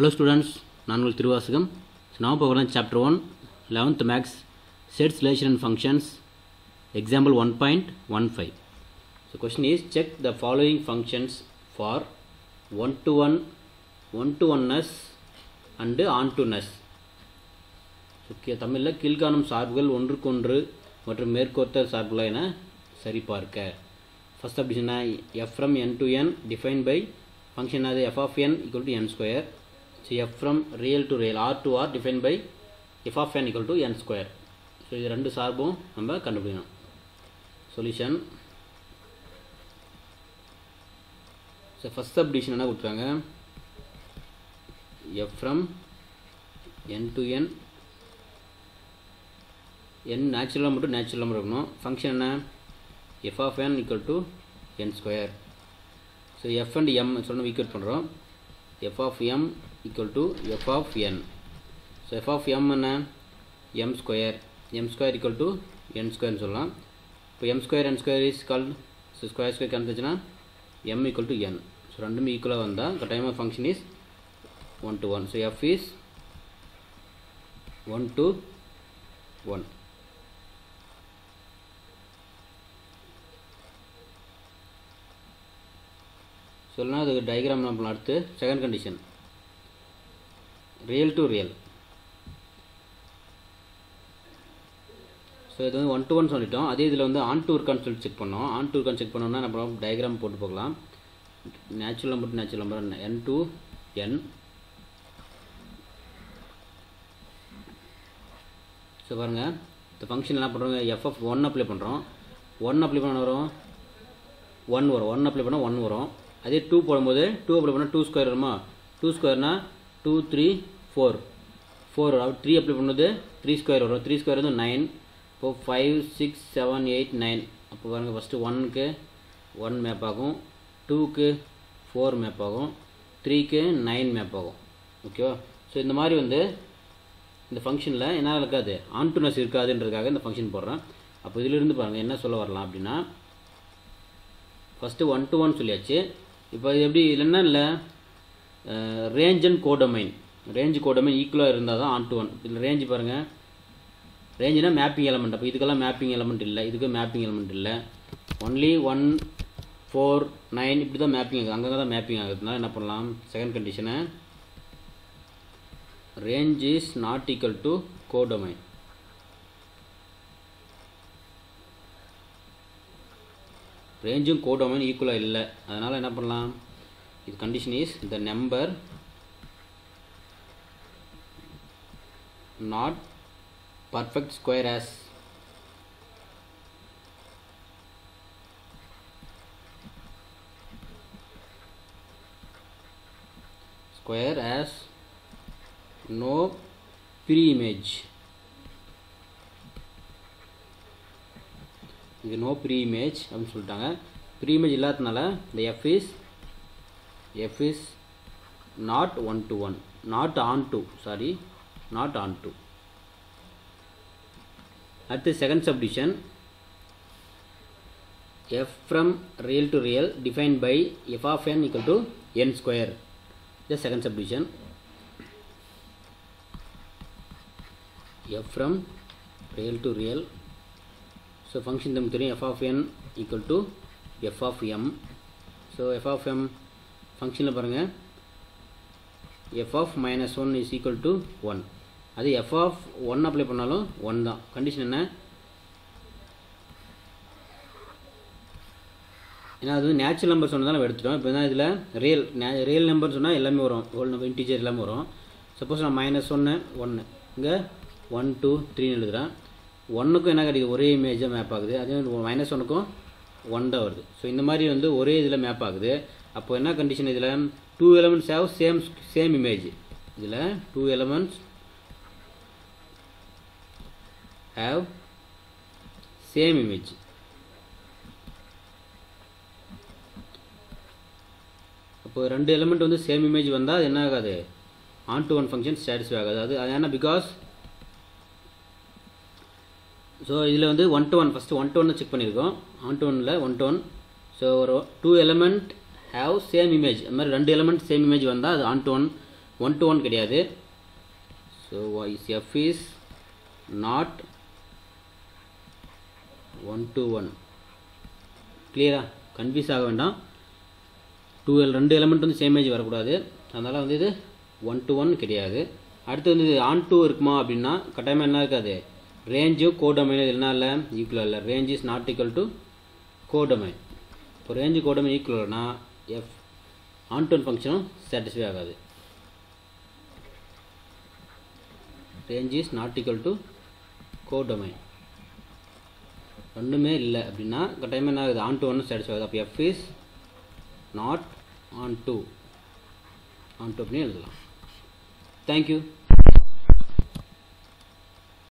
Hello students, நான் உங்கள் Thiruvasagam. So now பார்க்கலாம் chapter 1 11th max sets relation and functions example 1.15. So question is check the following functions for one to oneness and ontoness. So தமிழில் கீழ்காணும் சார்புகள் ஒன்றுக்கொன்று மற்றும் மேற்கோத்த சார்புகளை என சரிபார்க்க. First subdivision f from n to n defined by function as f of n equal to n square. So f from real to real r to r defined by f of n equal to n square. So இது ரெண்டு சார்பும் நம்ம கண்டுபிடிக்கணும். Solution. So first subdivision என்ன கொடுத்துருக்காங்க, f from n to n natural number to natural number இருக்கணும். Function என்ன, f of n equal to n square. So f and m சொன்ன equate பண்ணுறோம். f of m equal to f of n. So f of m என்ன, m square equal to n square சொல்லலாம். இப்போ m square n square is called, so square கண்டுச்சுன்னா m equal to n. So ரெண்டுமே ஈக்குவலாக வந்தால் கட்டாயமாக function is 1 to 1. So f is 1 to 1. சொல்லலாம் அது diagram நம்ம அடுத்து second condition real to real. So இது வந்து 1 to 1 சொல்லிட்டோம். அதே இதில் வந்து ஆன் டூ இருக்கான்னு சொல்லி செக் பண்ணோம். ஆன் டூ இருக்கான்னு செக் பண்ணோம்னா நம்ம டயக்ராம் போட்டு போகலாம். Natural number to natural number n to n. So பாருங்கள் இந்த ஃபங்க்ஷன் என்ன பண்ணுறோங்க, f of 1 அப்ளை பண்ணுறோம். 1 அப்ளை பண்ண வரும் 1 வரும், 1 அப்ளை பண்ணால் 1 வரும். அதே 2 போடும்போது 2 அப்ளை பண்ணால் 2 ஸ்கொயர் வருமா, 2 ஸ்கொயர்னா 2 3 4 4 வரும். 3 அப்ளை பண்ணும்போது 3 ஸ்கொயர் வரும், 3 ஸ்கொயர் வந்து 9. இப்போது 5 6 7 8 9. அப்போ பாருங்கள் ஃபஸ்ட்டு 1க்கு 1 மேப் ஆகும், 2க்கு 4 மேப் ஆகும், 3க்கு 9 மேப் ஆகும். ஓகேவா. ஸோ இந்த மாதிரி வந்து இந்த ஃபங்க்ஷனில் என்ன இருக்காது, ஆன்டூனஸ் இருக்காதுன்றதுக்காக இந்த ஃபங்க்ஷன் போடுறேன். அப்போ இதிலிருந்து பாருங்கள் என்ன சொல்ல வரலாம் அப்படின்னா, ஃபஸ்ட்டு 1 to 1 சொல்லியாச்சு. இப்போ இது எப்படி இல்லைன்னா இல்லை, range and codomain, range codomain ஈக்குவலாக இருந்தால் தான் ஆன் டு 1. இதில் ரேஞ்சு பாருங்கள், ரேஞ்சுனா மேப்பிங் எலமெண்ட். அப்போ இதுக்கெல்லாம் மேப்பிங் எலமெண்ட் இல்லை, இதுக்கு மேப்பிங் எலமெண்ட் இல்லை. ஒன்லி 1 4 9 இப்படி தான் மேப்பிங் ஆகுது, அங்கங்கே தான் மேப்பிங் ஆகுதுனால என்ன பண்ணலாம், செகண்ட் கண்டிஷனை range is not equal to codomain. ரேஞ்சும் கோடொமைன் ஈக்குவலாக இல்லை, அதனால் என்ன பண்ணலாம், இது condition is the number not perfect square as no pre-image. இது நோ ப்ரீ இமேஜ் அப்படின்னு சொல்லிட்டாங்க. ப்ரீ இமேஜ் இல்லாததுனால இந்த f is not 1 to 1, not onto, sorry, not onto. அடுத்து second subdivision f from real to real defined by f of n equal to n square. The second subdivision f from real to real. So function நமக்கு தெரியும், f of n equal to f of m. So f of m ஃபங்க்ஷனில் பாருங்கள், f of minus 1 is equal to 1. அது f of 1 apply பண்ணாலும் 1 தான். Condition என்ன, ஏன்னா அது நேச்சுரல் நம்பர் சொன்னதால் நம்ம எடுத்துட்டோம். இப்போ தான் இதில் ரியல் நம்பர் சொன்னால் எல்லாமே வரும், ஹோல் நம்பர் இன்டீஜர் எல்லாமே வரும். சப்போஸ் நான் -1 1 இங்கே 1 2 3 எழுதுகிறேன். 1க்கும் என்ன கிடைக்குது, ஒரே இமேஜாக மேப் ஆகுது. அதே -1க்கும் 1 தான் வருது. ஸோ இந்த மாதிரி வந்து ஒரே இதில் மேப் ஆகுது. அப்போ என்ன கண்டிஷன், இதில் 2 elements have சேம் இமேஜ். இதில் 2 elements have சேம் இமேஜ். அப்போ 2 எலிமெண்ட் வந்து சேம் இமேஜ் வந்தால் அது என்ன ஆகாது, ஆன் டு 1 ஃபங்க்ஷன் சாட்டிஸ்ஃபை ஆகாது. அது ஏன்னா பிகாஸ், ஸோ இதில் வந்து 1 to 1 ஃபஸ்ட்டு 1 to 1 செக் பண்ணியிருக்கோம். ஆன் டு 1ல் 1 to 1. ஸோ ஒரு 2 element have same image. அது மாதிரி 2 element same image வந்தால் அது on to 1 1 to 1 கிடையாது. So F is not 1 to 1. கிளியரா? கன்ஃபியூஸ் ஆக வேண்டாம். 2 எலிமெண்ட் வந்து சேம் ஏஜ் வரக்கூடாது. அதனால் வந்து இது 1 to 1 கிடையாது. அடுத்து வந்து ஆன் டூ இருக்குமா அப்படின்னா கட்டாயமாக என்ன இருக்காது, ரேஞ்சு கோடொமைன் இது என்ன இல்லை, ஈக்குவல் இல்லை. Range is not equal to codomain. இப்போ ரேஞ்சு கோடொமைன் ஈக்குவல்னா எஃப் ஆன் டூ ஃபங்க்ஷனும் சாட்டிஸ்ஃபை ஆகாது. Range is not equal to codomain ஒன்றுமே இல்லை அப்படின்னா கட்டாயமாக என்ன ஆகுது, ஆன் டூ ஒன்றும் சாட்டிஸ்ஃபை ஆகுது. அப்போ f is not onto அப்படின்னு எழுதலாம். Thank you.